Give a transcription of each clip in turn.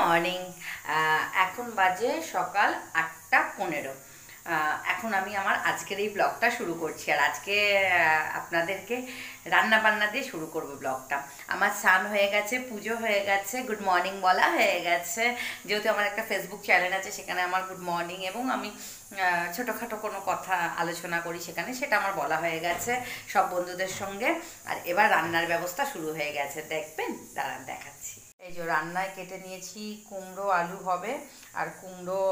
Morning. এখন বাজে সকাল 8টা 15। এখন আমি আমার আজকের এই ব্লগটা শুরু করছি। আর আজকে আপনাদেরকে রান্না বান্না দিয়ে শুরু করব ব্লগটা। আমার স্নান হয়ে গেছে, পুজো হয়ে গেছে, গুড মর্নিং বলা হয়ে গেছে। যেহেতু আমার একটা ফেসবুক চ্যানেল আছে, সেখানে আমার গুড মর্নিং এবং আমি ছোটোখাটো কোনো কথা আলোচনা করি সেখানে, সেটা আমার বলা হয়ে গেছে সব বন্ধুদের সঙ্গে। আর এবার রান্নার ব্যবস্থা শুরু হয়ে গেছে, দেখবেন, দাঁড়ান দেখাচ্ছি। এই যে রান্নায় কেটে নিয়েছি কুমড়ো আলু হবে, আর কুমড়ো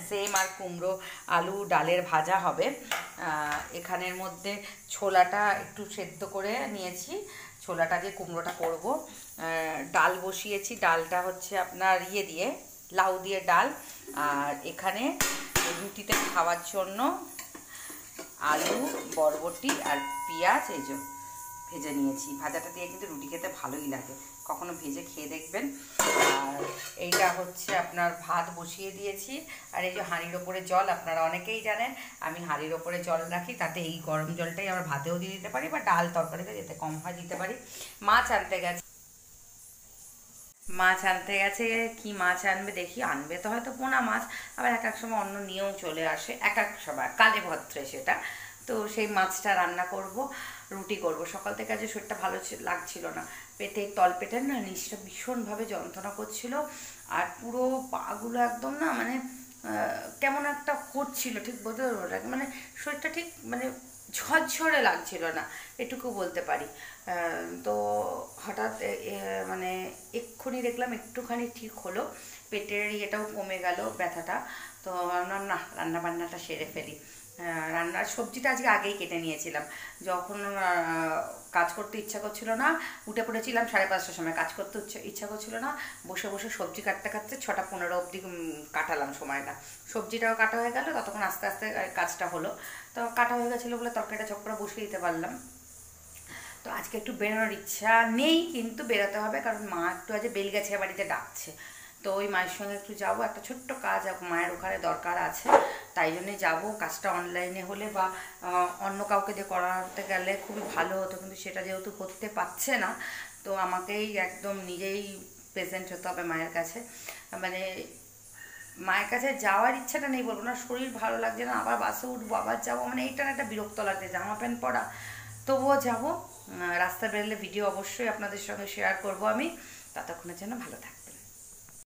সেম, আর কুমড়ো আলু ডালের ভাজা হবে। এখানের মধ্যে ছোলাটা একটু সেদ্ধ করে নিয়েছি, ছোলাটা দিয়ে কুমড়োটা করব। ডাল বসিয়েছি, ডালটা হচ্ছে আপনার দিয়ে লাউ দিয়ে ডাল। আর এখানে রুটিতে খাওয়ার জন্য আলু, বরবটি আর পেঁয়াজ এই যে ভেজে নিয়েছি। ভাজাটা দিয়ে কিন্তু রুটি খেতে ভালোই লাগে, কখনো ভেজে খেয়ে দেখবেন। আর এইটা হচ্ছে আপনার ভাত বসিয়ে দিয়েছি। আর এই যে হাঁড়ির ওপরে জল, আপনারা অনেকেই জানেন আমি হাঁড়ির ওপরে জল রাখি, তাতে এই গরম জলটাই আমার ভাতেও দিয়ে দিতে পারি, বা ডাল তরকারিতে যেতে কম হয় দিতে পারি। মাছ আনতে গেছে, কি মাছ আনবে দেখি। আনবে তো হয়তো পোনা মাছ, আবার এক এক সময় অন্য নিয়েও চলে আসে, এক এক সময় কালে ভদ্রে সেটা। তো সেই মাছটা রান্না করব, রুটি করব। সকাল থেকে আজ শরীরটা ভালো লাগছিল না, পেটের তলপেটের না নিচটা ভীষণভাবে যন্ত্রণা করছিল। আর পুরো পাগুলো একদম না মানে কেমন একটা হচ্ছিল, ঠিক বলতে পারবো না, মানে শরীরটা ঠিক মানে ঝরঝরে লাগছিল না, এটুকু বলতে পারি। তো হঠাৎ মানে এক্ষুনি দেখলাম একটুখানি ঠিক হলো, পেটের ইয়েটাও কমে গেল ব্যথাটা। তো ভাবলাম না, রান্না বান্নাটা সেরে ফেলি। রান্নার সবজিটা আজকে আগেই কেটে নিয়েছিলাম, যখন কাজ করতে ইচ্ছা করছিল না, উঠে পড়েছিলাম 5:30টার সময়, কাজ করতে ইচ্ছা করছিল না, বসে বসে সবজি কাটতে কাটতে 6টা 15 অবধি কাটালাম সময়টা। সবজিটাও কাটা হয়ে গেল, ততক্ষণ আস্তে আস্তে কাজটা হলো। তো কাটা হয়ে গেছিলো বলে তরকারিটা চট করে বসিয়ে দিতে পারলাম। তো আজকে একটু বেরোনোর ইচ্ছা নেই, কিন্তু বেরোতে হবে, কারণ মা একটু আজ বেলগাছিয়া বাড়িতে ডাকছে। তো ওই মায়ের সঙ্গে একটু যাবো, একটা ছোট্ট কাজ মায়ের ওখানে দরকার আছে, তাই জন্যে যাবো। কাজটা অনলাইনে হলে বা অন্য কাউকে দিয়ে করাতে গেলে খুবই ভালো হতো, কিন্তু সেটা যেহেতু করতে পারছে না, তো আমাকেই একদম নিজেই প্রেজেন্ট হতে হবে মায়ের কাছে। মানে মায়ের কাছে যাওয়ার ইচ্ছাটা নেই বলবো না, শরীর ভালো লাগছে না, আবার বাসে উঠবো আবার যাবো, মানে এইটা একটা বিরক্ত লাগছে, জামা প্যান্ট পরা, তবুও যাবো। রাস্তা বেরোলে ভিডিও অবশ্যই আপনাদের সঙ্গে শেয়ার করব আমি। ততক্ষণের জন্য ভালো থাকবেন।